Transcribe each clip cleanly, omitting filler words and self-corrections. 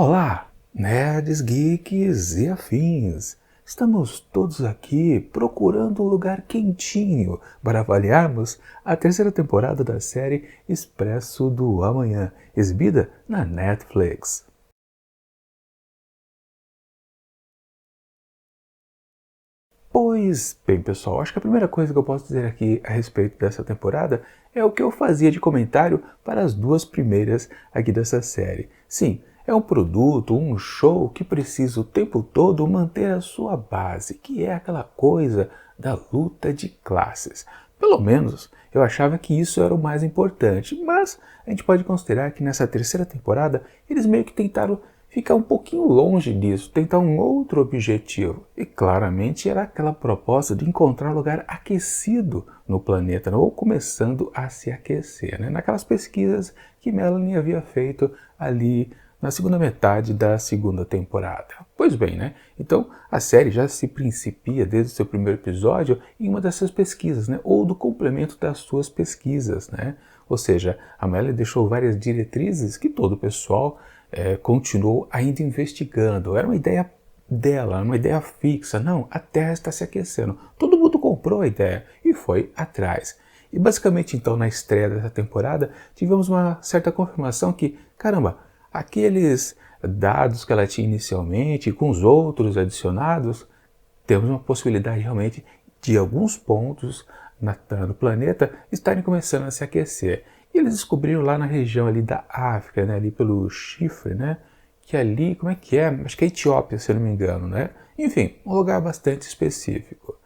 Olá, nerds, geeks e afins! Estamos todos aqui procurando um lugar quentinho para avaliarmos a terceira temporada da série Expresso do Amanhã, exibida na Netflix. Pois bem, pessoal, acho que a primeira coisa que eu posso dizer aqui a respeito dessa temporada é o que eu fazia de comentário para as duas primeiras aqui dessa série. Sim, é um produto, um show que precisa o tempo todo manter a sua base, que é aquela coisa da luta de classes. Pelo menos eu achava que isso era o mais importante, mas a gente pode considerar que nessa terceira temporada eles meio que tentaram ficar um pouquinho longe disso, tentar um outro objetivo. E claramente era aquela proposta de encontrar um lugar aquecido no planeta, ou começando a se aquecer, né? Naquelas pesquisas que Melanie havia feito ali na segunda metade da segunda temporada. Pois bem, né? Então a série já se principia desde o seu primeiro episódio em uma dessas pesquisas, né? Ou do complemento das suas pesquisas, né? Ou seja, a Melanie deixou várias diretrizes que todo o pessoal continuou ainda investigando. Era uma ideia dela, uma ideia fixa. Não, a Terra está se aquecendo. Todo mundo comprou a ideia e foi atrás. E basicamente, então, na estreia dessa temporada, tivemos uma certa confirmação que, caramba, aqueles dados que ela tinha inicialmente, com os outros adicionados, temos uma possibilidade realmente de alguns pontos no planeta estarem começando a se aquecer. E eles descobriram lá na região ali da África, né, ali pelo Chifre, né, que ali, como é que é? Acho que é Etiópia, se eu não me engano, né? Enfim, um lugar bastante específico.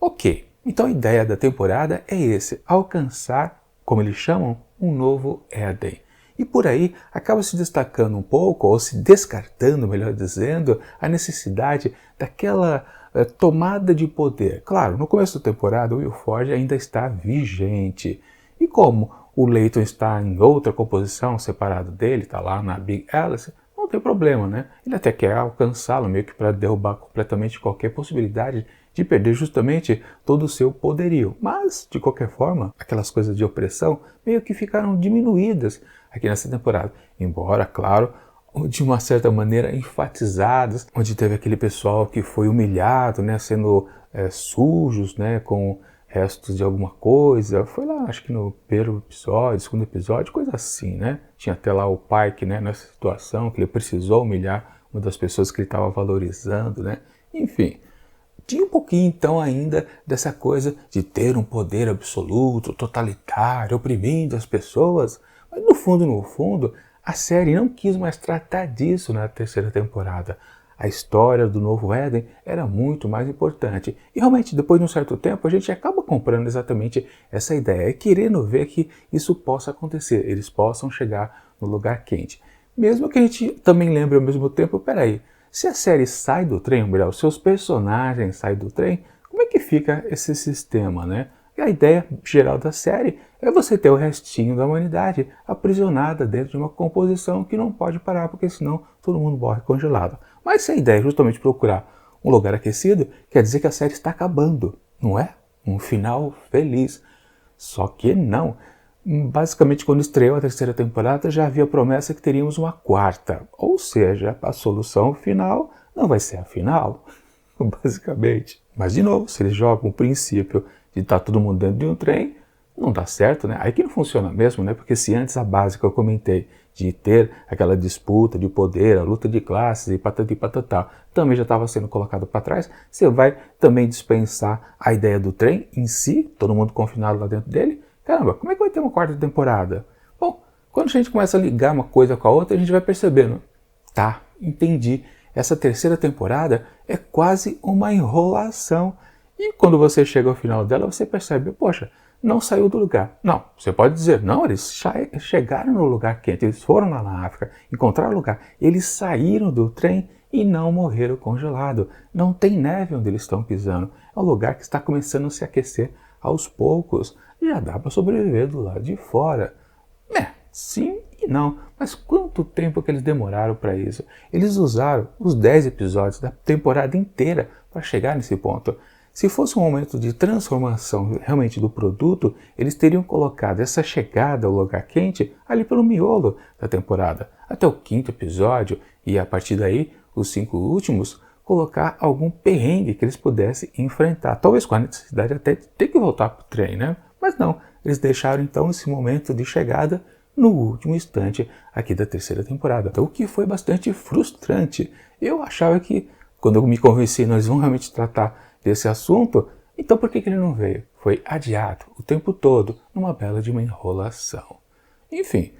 Ok, então a ideia da temporada é alcançar, como eles chamam, um novo Éden. E por aí acaba se destacando um pouco, ou se descartando, melhor dizendo, a necessidade daquela tomada de poder. Claro, no começo da temporada o Will Forge ainda está vigente. E como o Layton está em outra composição, separado dele, está lá na Big Alice, não tem problema, né? Ele até quer alcançá-lo, meio que para derrubar completamente qualquer possibilidade de perder justamente todo o seu poderio. Mas, de qualquer forma, aquelas coisas de opressão meio que ficaram diminuídas aqui nessa temporada. Embora, claro, de uma certa maneira enfatizadas, onde teve aquele pessoal que foi humilhado, né, sendo sujos, né, com restos de alguma coisa. Foi lá, acho que no primeiro episódio, segundo episódio, coisa assim, né? Tinha até lá o Pike, né, nessa situação, que ele precisou humilhar uma das pessoas que ele estava valorizando, né? Enfim, tinha um pouquinho então ainda dessa coisa de ter um poder absoluto, totalitário, oprimindo as pessoas. Mas no fundo, a série não quis mais tratar disso na terceira temporada. A história do Novo Éden era muito mais importante. E realmente, depois de um certo tempo, a gente acaba comprando exatamente essa ideia e querendo ver que isso possa acontecer, eles possam chegar no lugar quente. Mesmo que a gente também lembre ao mesmo tempo, peraí, se a série sai do trem, ou melhor, os seus personagens saem do trem, como é que fica esse sistema, né? E a ideia geral da série é você ter o restinho da humanidade aprisionada dentro de uma composição que não pode parar, porque senão todo mundo morre congelado. Mas se a ideia é justamente procurar um lugar aquecido, quer dizer que a série está acabando, não é? Um final feliz. Só que não. Basicamente, quando estreou a terceira temporada, já havia promessa que teríamos uma quarta. Ou seja, a solução final não vai ser a final, basicamente. Mas, de novo, se eles jogam o princípio de estar todo mundo dentro de um trem, não dá certo, né? Aí que não funciona mesmo, né? Porque se antes a base que eu comentei de ter aquela disputa de poder, a luta de classes e patati patatá, também já estava sendo colocado para trás, você vai também dispensar a ideia do trem em si, todo mundo confinado lá dentro dele. Caramba, como é que vai ter uma quarta temporada? Bom, quando a gente começa a ligar uma coisa com a outra, a gente vai percebendo. Tá, entendi. Essa terceira temporada é quase uma enrolação. E quando você chega ao final dela, você percebe, poxa, não saiu do lugar. Não, você pode dizer, não, eles chegaram no lugar quente, eles foram lá na África, encontraram lugar, eles saíram do trem e não morreram congelados. Não tem neve onde eles estão pisando. É um lugar que está começando a se aquecer aos poucos. Já dá para sobreviver do lado de fora. Sim e não. Mas quanto tempo que eles demoraram para isso? Eles usaram os 10 episódios da temporada inteira para chegar nesse ponto. Se fosse um momento de transformação realmente do produto, eles teriam colocado essa chegada ao lugar quente ali pelo miolo da temporada. Até o quinto episódio, E a partir daí, os 5 últimos, colocar algum perrengue que eles pudessem enfrentar. Talvez com a necessidade até de ter que voltar para o trem, né? Mas não, eles deixaram então esse momento de chegada no último instante aqui da terceira temporada. Então, o que foi bastante frustrante. Eu achava que, quando eu me convenci, nós vamos realmente tratar desse assunto, então por que ele não veio? Foi adiado o tempo todo, numa bela de uma enrolação. Enfim,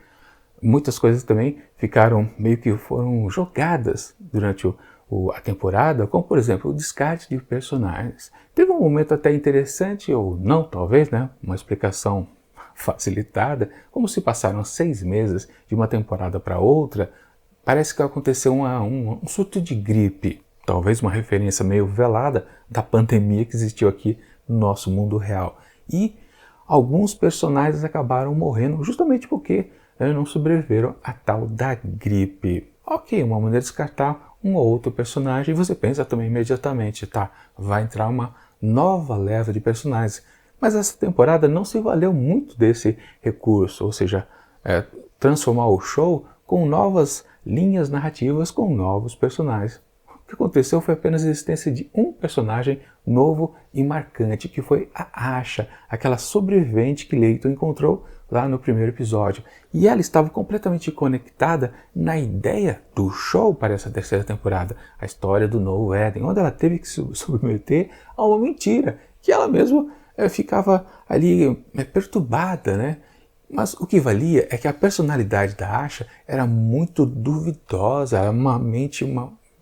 muitas coisas também ficaram meio que foram jogadas durante a temporada, como por exemplo o descarte de personagens. Teve um momento até interessante, ou não talvez, né? Uma explicação facilitada, como se passaram 6 meses de uma temporada para outra, parece que aconteceu um surto de gripe, talvez uma referência meio velada da pandemia que existiu aqui no nosso mundo real. E alguns personagens acabaram morrendo justamente porque não sobreviveram à tal da gripe. Ok, uma maneira de descartar um ou outro personagem, e você pensa também imediatamente, tá, vai entrar uma nova leva de personagens. Mas essa temporada não se valeu muito desse recurso, ou seja, transformar o show com novas linhas narrativas, com novos personagens. O que aconteceu foi apenas a existência de um personagem novo e marcante, que foi a Asha, aquela sobrevivente que Layton encontrou lá no primeiro episódio. E ela estava completamente conectada na ideia do show para essa terceira temporada, a história do Novo Éden, onde ela teve que se submeter a uma mentira, que ela mesma ficava ali perturbada, né? Mas o que valia é que a personalidade da Asha era muito duvidosa, era uma mente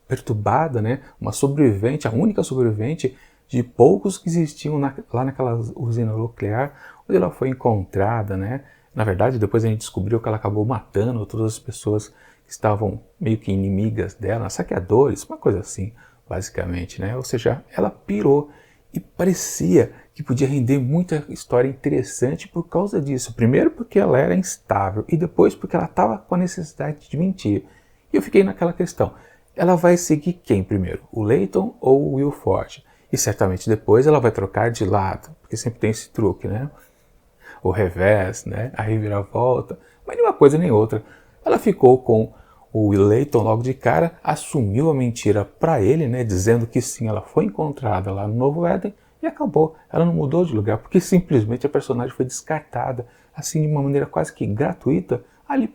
perturbada, né? Uma sobrevivente, a única sobrevivente de poucos que existiam lá naquela usina nuclear, onde ela foi encontrada, né? Na verdade, depois a gente descobriu que ela acabou matando todas as pessoas que estavam meio que inimigas dela, saqueadores, uma coisa assim, basicamente, né? Ou seja, ela pirou e parecia que podia render muita história interessante por causa disso. Primeiro porque ela era instável e depois porque ela estava com a necessidade de mentir. E eu fiquei naquela questão, ela vai seguir quem primeiro? O Layton ou o Will Forte? E certamente depois ela vai trocar de lado, porque sempre tem esse truque, né? O revés, né? A reviravolta, mas nem uma coisa nem outra. Ela ficou com o Layton logo de cara, assumiu a mentira para ele, né? Dizendo que sim, ela foi encontrada lá no Novo Éden e acabou. Ela não mudou de lugar, porque simplesmente a personagem foi descartada, assim, de uma maneira quase que gratuita, ali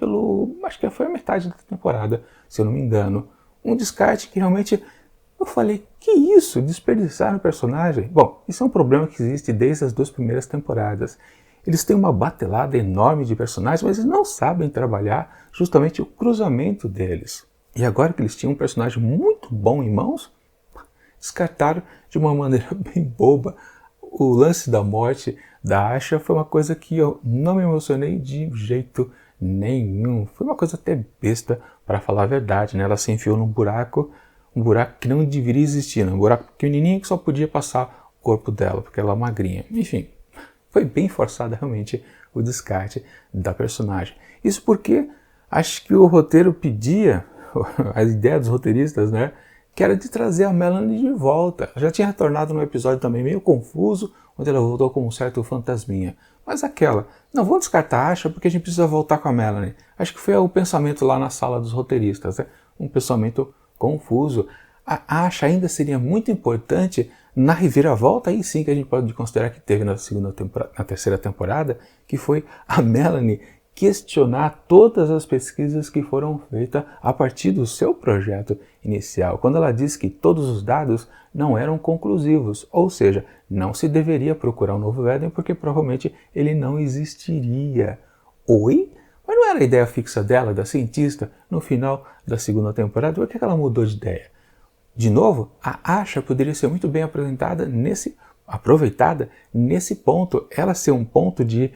acho que foi a metade da temporada, se eu não me engano. Um descarte que realmente, eu falei, que isso? Desperdiçaram o personagem? Bom, isso é um problema que existe desde as 2 primeiras temporadas. Eles têm uma batelada enorme de personagens, mas eles não sabem trabalhar justamente o cruzamento deles. E agora que eles tinham um personagem muito bom em mãos, descartaram de uma maneira bem boba. O lance da morte da Asha foi uma coisa que eu não me emocionei de jeito nenhum. Foi uma coisa até besta, para falar a verdade, né? Ela se enfiou num buraco que não deveria existir, né? Um buraco pequenininho que só podia passar o corpo dela, porque ela é magrinha. Enfim, foi bem forçada realmente o descarte da personagem. Isso porque acho que o roteiro pedia, a ideia dos roteiristas, né? Que era de trazer a Melanie de volta. Já tinha retornado num episódio também meio confuso, onde ela voltou como um certo fantasminha. Mas não, vamos descartar a Asha porque a gente precisa voltar com a Melanie. Acho que foi o pensamento lá na sala dos roteiristas, né? Um pensamento confuso. A Asha ainda seria muito importante na reviravolta, aí sim que a gente pode considerar que teve na terceira temporada, que foi a Melanie questionar todas as pesquisas que foram feitas a partir do seu projeto inicial, quando ela disse que todos os dados não eram conclusivos, ou seja, não se deveria procurar um novo Éden porque provavelmente ele não existiria. Oi? Mas não era a ideia fixa dela, da cientista, no final da segunda temporada? Por que ela mudou de ideia? De novo, a Asha poderia ser muito bem aproveitada nesse ponto, ela ser um ponto de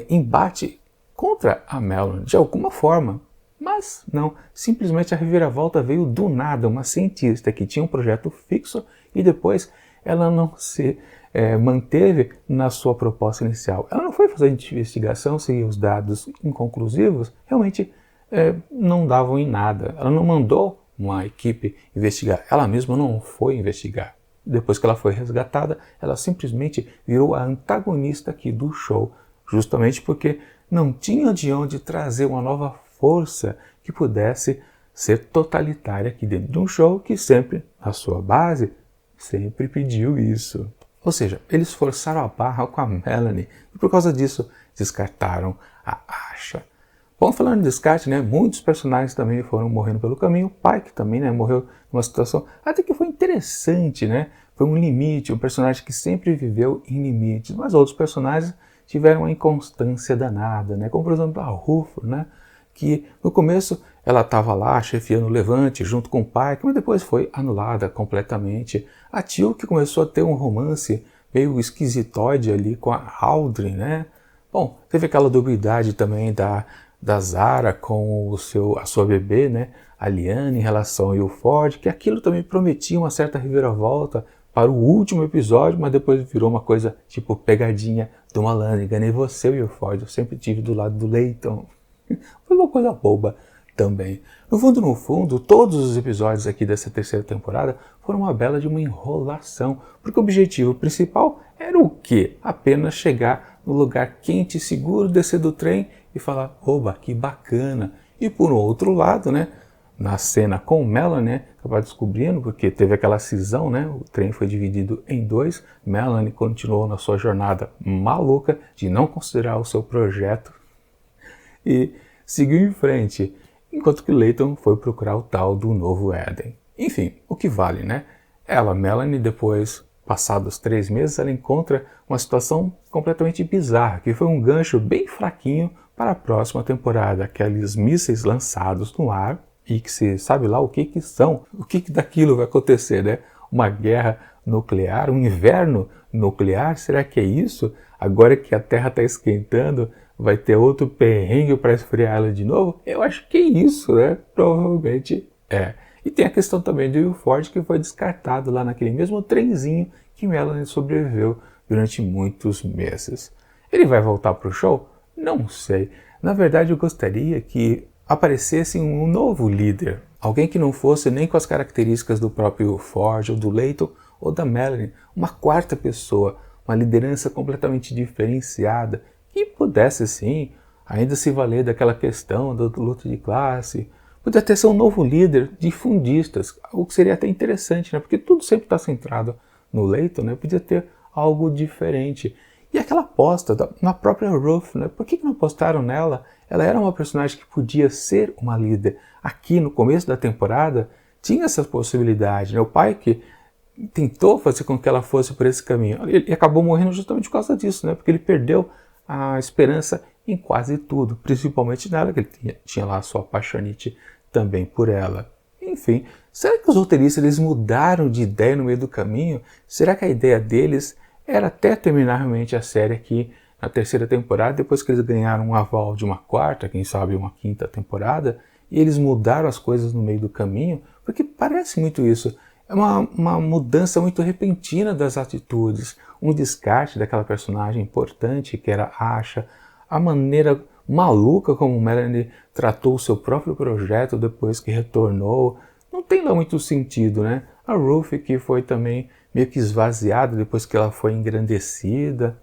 embate contra a Melanie, de alguma forma. Mas não, simplesmente a reviravolta veio do nada, uma cientista que tinha um projeto fixo e depois ela não se manteve na sua proposta inicial. Ela não foi fazer investigação se os dados inconclusivos realmente não davam em nada. Ela não mandou uma equipe investigar, ela mesma não foi investigar. Depois que ela foi resgatada, ela simplesmente virou a antagonista aqui do show, justamente porque não tinha de onde trazer uma nova força que pudesse ser totalitária aqui dentro de um show que sempre, na sua base, sempre pediu isso. Ou seja, eles forçaram a barra com a Melanie e por causa disso descartaram a Asha. Bom, falando de descarte, né, muitos personagens também foram morrendo pelo caminho. O Pike também, né, morreu numa situação até que foi interessante, né? Foi um limite, um personagem que sempre viveu em limites, mas outros personagens tiveram uma inconstância danada, né? Como por exemplo a Rufo, né? Que no começo ela estava lá chefiando o Levante junto com o Pike, mas depois foi anulada completamente. A Teal que começou a ter um romance meio esquisitoide ali com a Audrey, né? Bom, teve aquela dubiedade também da Zara com a sua bebê, né? A Lyanna em relação ao Will Ford, que aquilo também prometia uma certa reviravolta para o último episódio, mas depois virou uma coisa tipo pegadinha do malandro. Enganei você, Will Ford, eu sempre tive do lado do Leighton. Foi uma coisa boba também. No fundo, todos os episódios aqui dessa terceira temporada foram uma bela de uma enrolação, porque o objetivo principal era o quê? Apenas chegar no lugar quente e seguro, descer do trem e falar, oba, que bacana. E por outro lado, né, na cena com Melanie, né, acaba descobrindo, porque teve aquela cisão, né, o trem foi dividido em dois, Melanie continuou na sua jornada maluca de não considerar o seu projeto e seguiu em frente, enquanto que Leighton foi procurar o tal do Novo Éden. Enfim, o que vale, né? Melanie, depois, passados 3 meses, ela encontra uma situação completamente bizarra, que foi um gancho bem fraquinho para a próxima temporada, aqueles mísseis lançados no ar, e que se sabe lá o que são, o que daquilo vai acontecer, né? Uma guerra nuclear, um inverno nuclear, será que é isso? Agora que a Terra está esquentando, vai ter outro perrengue para esfriar ela de novo? Eu acho que é isso, né? Provavelmente é. E tem a questão também do Will Ford, que foi descartado lá naquele mesmo trenzinho que Melanie sobreviveu durante muitos meses. Ele vai voltar para o show? Não sei. Na verdade, eu gostaria que aparecesse um novo líder. Alguém que não fosse nem com as características do próprio Ford, ou do Leighton, ou da Melanie. Uma quarta pessoa, uma liderança completamente diferenciada, que pudesse, sim, ainda se valer daquela questão da luta de classe. Podia até ser um novo líder de fundistas, algo que seria até interessante, né? Porque tudo sempre está centrado no Leighton, né? Podia ter algo diferente. E aquela aposta na própria Ruth, né? Por que não apostaram nela? Ela era uma personagem que podia ser uma líder. Aqui no começo da temporada tinha essa possibilidade, né? O Pike tentou fazer com que ela fosse por esse caminho. Ele acabou morrendo justamente por causa disso, né? Porque ele perdeu a esperança em quase tudo, principalmente nela, que ele tinha lá a sua apaixonite também por ela. Enfim, será que os roteiristas eles mudaram de ideia no meio do caminho? Será que a ideia deles era até terminar realmente a série aqui na terceira temporada, depois que eles ganharam um aval de uma quarta, quem sabe uma quinta temporada, e eles mudaram as coisas no meio do caminho? Porque parece muito isso. É uma mudança muito repentina das atitudes, um descarte daquela personagem importante que era Asha, a maneira maluca como Melanie tratou o seu próprio projeto depois que retornou. Não tem lá muito sentido, né? A Ruth, que foi também meio que esvaziada depois que ela foi engrandecida.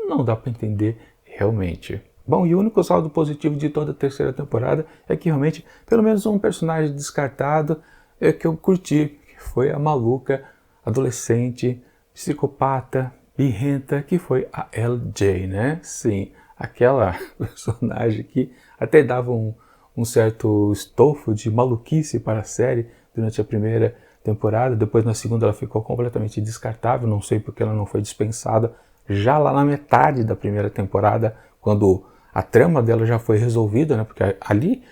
Não dá para entender realmente. Bom, e o único saldo positivo de toda a terceira temporada é que realmente, pelo menos um personagem descartado é que eu curti, que foi a maluca, adolescente, psicopata, birrenta, que foi a LJ, né? Sim, aquela personagem que até dava um certo estofo de maluquice para a série durante a primeira temporada, depois na segunda ela ficou completamente descartável, não sei porque ela não foi dispensada já lá na metade da primeira temporada, quando a trama dela já foi resolvida, né? Porque ali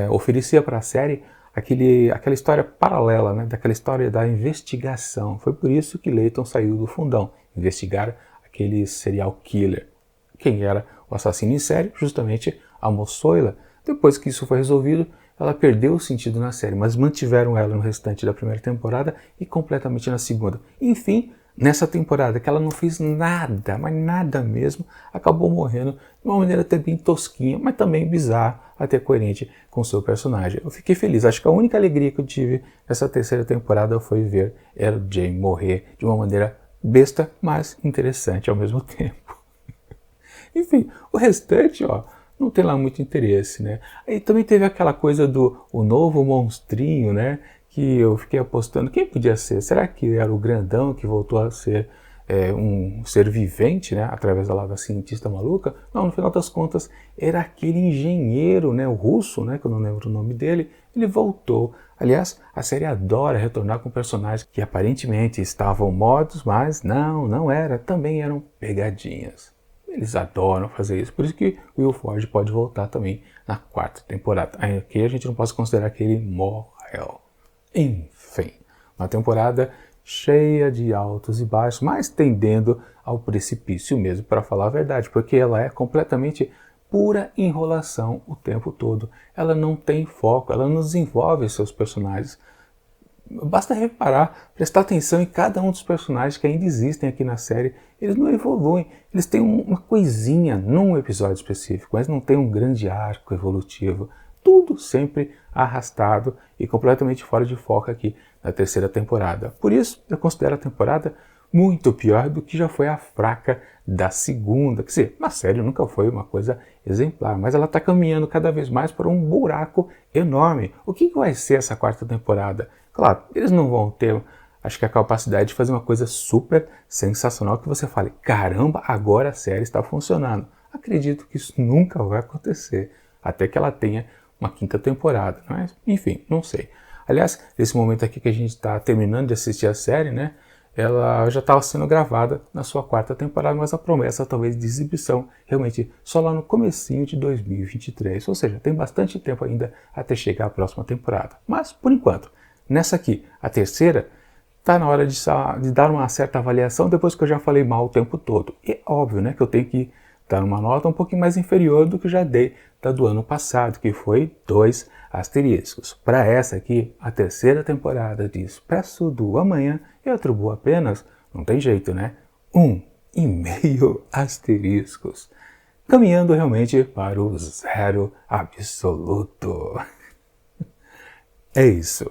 oferecia para a série aquela história paralela, né? Daquela história da investigação. Foi por isso que Leighton saiu do fundão, investigar aquele serial killer. Quem era o assassino em série? Justamente a Moçoila. Depois que isso foi resolvido, ela perdeu o sentido na série, mas mantiveram ela no restante da primeira temporada e completamente na segunda. Enfim, nessa temporada que ela não fez nada, mas nada mesmo, acabou morrendo de uma maneira até bem tosquinha, mas também bizarra, até coerente com o seu personagem. Eu fiquei feliz, acho que a única alegria que eu tive nessa terceira temporada foi ver LJ morrer de uma maneira besta, mas interessante ao mesmo tempo. Enfim, o restante, ó, não tem lá muito interesse, né? Aí também teve aquela coisa do o novo monstrinho, né? Que eu fiquei apostando, quem podia ser? Será que era o grandão que voltou a ser um ser vivente, né? Através da cientista maluca? Não, no final das contas, era aquele engenheiro, né? O russo, né? Que eu não lembro o nome dele. Ele voltou. Aliás, a série adora retornar com personagens que aparentemente estavam mortos, mas não era. Também eram pegadinhas. Eles adoram fazer isso, por isso que o Will Forge pode voltar também na 4ª temporada. Aqui a gente não pode considerar que ele morreu. Enfim, uma temporada cheia de altos e baixos, mas tendendo ao precipício mesmo, para falar a verdade, porque ela é completamente pura enrolação o tempo todo. Ela não tem foco, ela não desenvolve seus personagens. Basta reparar, prestar atenção em cada um dos personagens que ainda existem aqui na série. Eles não evoluem, eles têm uma coisinha num episódio específico, mas não tem um grande arco evolutivo. Tudo sempre arrastado e completamente fora de foco aqui na 3ª temporada. Por isso, eu considero a temporada muito pior do que já foi a fraca da 2ª. Quer dizer, a série nunca foi uma coisa exemplar, mas ela está caminhando cada vez mais para um buraco enorme. O que vai ser essa 4ª temporada? Claro, eles não vão ter, acho que a capacidade de fazer uma coisa super sensacional que você fale, caramba, agora a série está funcionando. Acredito que isso nunca vai acontecer, até que ela tenha uma 5ª temporada, mas enfim, não sei. Aliás, nesse momento aqui que a gente está terminando de assistir a série, né, ela já estava sendo gravada na sua 4ª temporada, mas a promessa talvez de exibição realmente só lá no comecinho de 2023, ou seja, tem bastante tempo ainda até chegar a próxima temporada. Mas, por enquanto, nessa aqui, a 3ª, está na hora de dar uma certa avaliação depois que eu já falei mal o tempo todo. E é óbvio, né, que eu tenho que dar uma nota um pouquinho mais inferior do que eu já dei da do ano passado, que foi 2 asteriscos. Para essa aqui, a 3ª temporada de Expresso do Amanhã, eu atribuo apenas, não tem jeito, né, 1,5 asteriscos. Caminhando realmente para o 0 absoluto. É isso.